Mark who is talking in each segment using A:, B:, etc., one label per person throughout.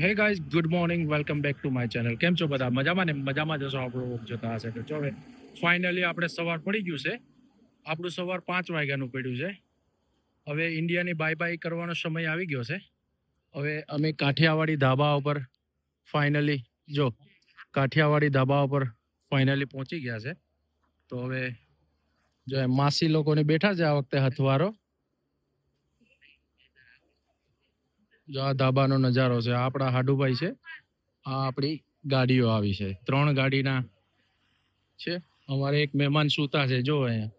A: Hey guys, good morning, welcome back to my channel. કેમ છો બધા? મજામાં ને? મજામાં જશો આપણો જોતા હશે તો. જો હવે ફાઇનલી આપણે સવાર પડી ગયું છે. આપણું સવાર 5 વાગ્યાનું પડ્યું છે. હવે ઇન્ડિયાની બાય બાય કરવાનો સમય આવી ગયો છે. હવે અમે કાઠિયાવાડી ધાબા ઉપર ફાઇનલી કાઠિયાવાડી ધાબા ઉપર ફાઇનલી પહોંચી ગયા છે. તો હવે જો માસી લોકોને બેઠા છે આ વખતે હથવારો. જો આ ધાબાનો નજારો છે. આપણા હાડુભાઈ છે. આ આપણી ગાડીઓ આવી છે. 3 ગાડીના છે. અમારે એક મહેમાન સૂતા છે જો અહીંયા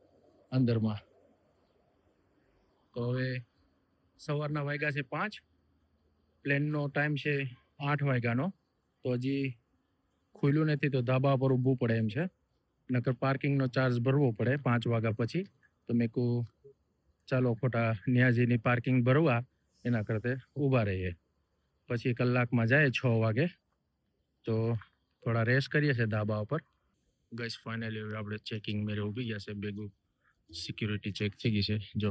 A: અંદરમાં. તો હવે સવારના વાગ્યા છે 5. પ્લેનનો ટાઈમ છે 8 વાગ્યાનો. તો હજી ખુલ્યું નથી, તો ધાબા પર ઊભું પડે એમ છે. નકર પાર્કિંગનો ચાર્જ ભરવો પડે 5 વાગ્યા પછી. તો મેં કહું ચાલો ખોટા ન્યાજીની પાર્કિંગ ભરવા એના કરતે ઊભા રહીએ. પછી કલાકમાં જાય 6 વાગે. તો થોડા રેસ્ટ કરીએ છીએ ધાબા ઉપર. ગઈસ ફાઇનલી હવે આપણે ચેકિંગ મેરે ઊભી ગયા છે. ભેગું સિક્યુરિટી ચેક થઈ ગઈ છે જો.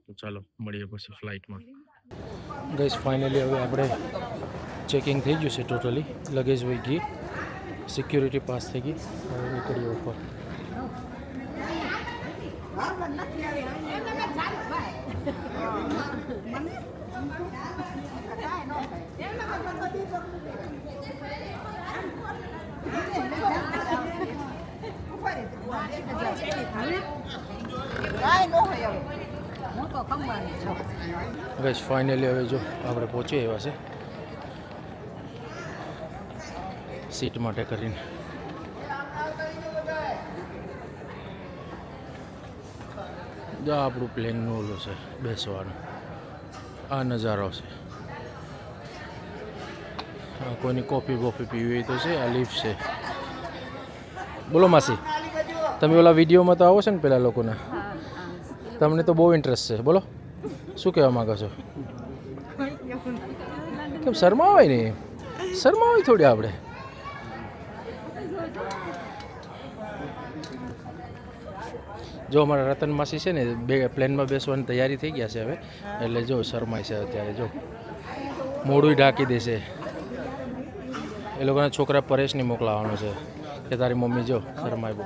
A: તો ચાલો મળીએ પછી ફ્લાઇટમાં. ગઈસ ફાઇનલી હવે આપણે ચેકિંગ થઈ ગયું છે ટોટલી. લગેજ વહી ગઈ, સિક્યુરિટી પાસ થઈ ગઈ. હવે નીકળીએ ઉપર. ગઈસ ફાઇનલી હવે જો આપણે પહોંચી આવ્યા છે સીટ માટે કરીને. જો આપણું પ્લેનનું ઓલું છે બેસવાનું. આ નજારો છે. કોઈની કોફી બોફી પીવી હોય તો છે. આ લિફ્ટ છે. બોલો માસી, તમે ઓલા વિડીયોમાં તો આવો છો ને પેલા લોકોના? તમને તો બહુ ઇન્ટરેસ્ટ છે. બોલો શું કહેવા માંગો છો? કેમ શરમા હોય ને? શરમા હોય થોડી આપણે. જો અમારા રતન માસી છે ને, પ્લેનમાં બેસવાની તૈયારી થઈ ગયા છે હવે. એટલે જો શરમાય છે અત્યારે. જો મોઢું ઢાંકી દેશે. એ લોકોના છોકરા પરેશને મોકલાવાનો છે કે તારી મમ્મી જો શરમાય બહુ.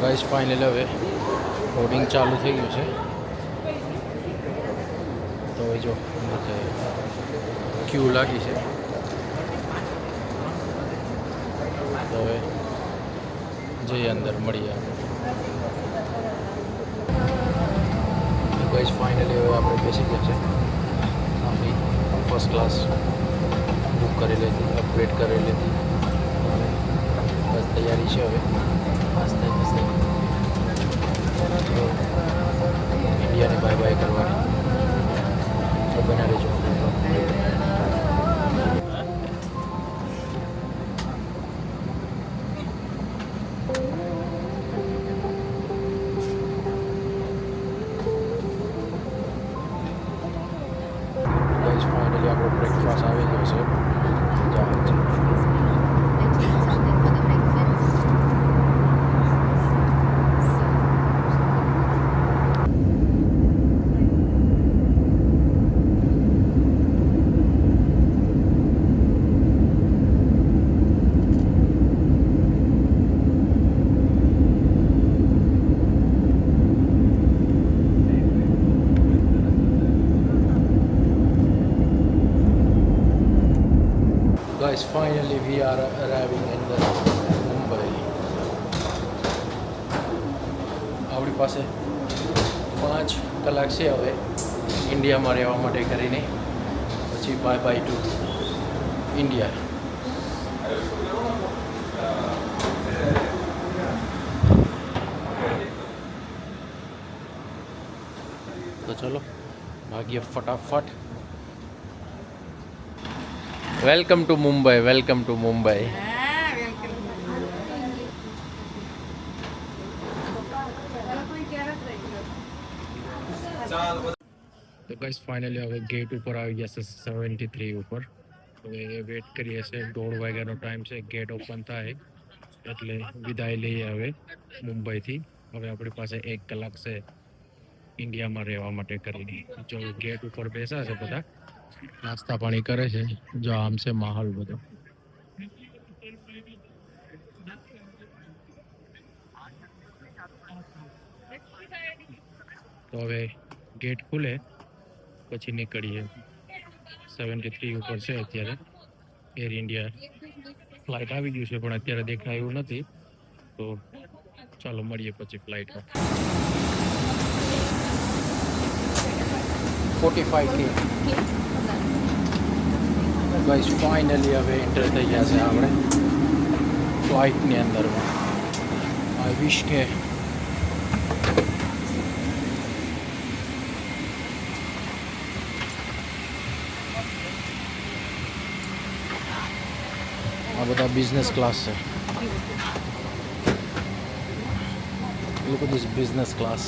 A: ગાઈસ ફાઇનલી હવે બોર્ડિંગ ચાલુ થઈ ગયું છે. તો હવે જો ક્યુ લાગી છે. તો હવે જઈએ અંદર, મળીએ. ગાઈસ ફાઇનલી હવે આપણે બેસી ગયા છે. આપણી ફર્સ્ટ ક્લાસ બુક કરી લીધી, અપગ્રેડ કરી લીધી. બસ તૈયારી છે હવે મસ્ત ઇન્ડિયાને બાય બાય કરવાની. તો બના રહેજો. ફાઇનલી આપણો બ્રેકફાસ્ટ આવી ગયો છે. Guys, finally we are arriving in the Mumbai. આપણી પાસે 5 કલાક છે હવે ઇન્ડિયામાં રહેવા માટે કરીને. પછી બાય બાય ટુ ઇન્ડિયા. તો ચલો ભાગ્ય ફટાફટ. Welcome to Mumbai, welcome to Mumbai. તો ગાઈસ ફાઇનલી હવે ગેટ ઉપર આવી ગયા છે 73 ઉપર. હવે વેટ કરીએ છે 1:30 વાગ્યાનો ટાઈમ છે, ગેટ ઓપન થાય એટલે વિદાય લઈએ હવે મુંબઈથી. હવે આપણી પાસે 1 કલાક છે ઇન્ડિયામાં રહેવા માટે કરીને. જો ગેટ ઉપર બેસા છે બધા, નાસ્તા પાણી કરે છે. જો આમ છે માહોલ બધો. તો હવે ગેટ ખુલે પછી નીકળીએ. 73 ઉપર છે અત્યારે. એર ઇન્ડિયા ફ્લાઇટ આવી ગયું છે પણ અત્યારે દેખાયું નથી. તો ચાલો મળીએ પછી ફ્લાઇટમાં. 45K ગાઈસ ફાઇનલી હવે એન્ટર થઈ ગયા છે આપણે ફ્લાઇટની અંદરમાં. આઈ વિશ કે આ બધા બિઝનેસ ક્લાસ છે. Look at this business class.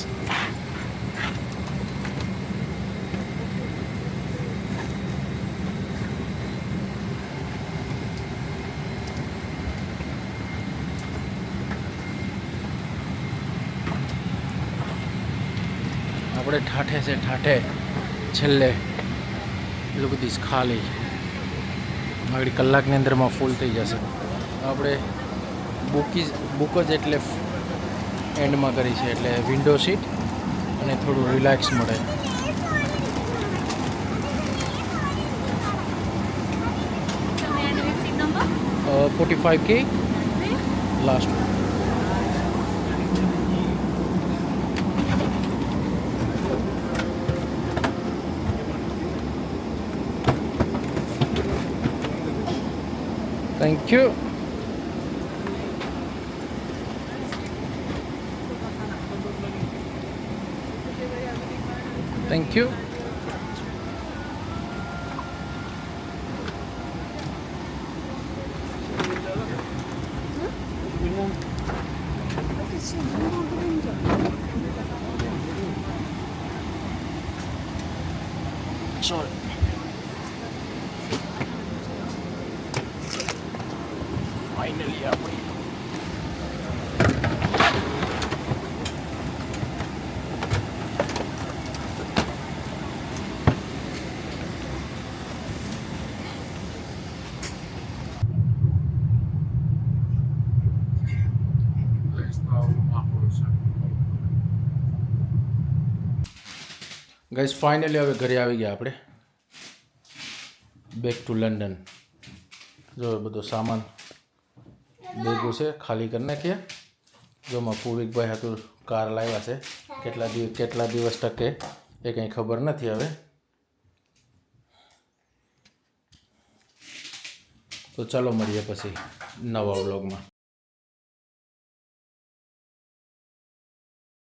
A: આપણે ઠાઠે છે ઠાઠે છેલ્લે. Look at this ખાલી આગળ કલાકની અંદરમાં ફૂલ થઈ જશે. આપણે બુક જ એટલે એન્ડમાં કરી છે એટલે વિન્ડો સીટ અને થોડું રિલેક્સ મળે. Uh, 45K last one. Thank you. Thank you. Sorry. Finally આપણી ગાઈસ ફાઇનલી હવે ઘરે આવી ગયા આપણે. Back to London. જો બધો સામાન ભેગું છે, ખાલી કરી નાખીએ. જો માં પૂવિકભાઈ હતું કાર લાવ્યા છે. કેટલા દિવસ ટકે એ કંઈ ખબર નથી હવે. તો ચાલો મળીએ પછી નવા વ્લોગમાં.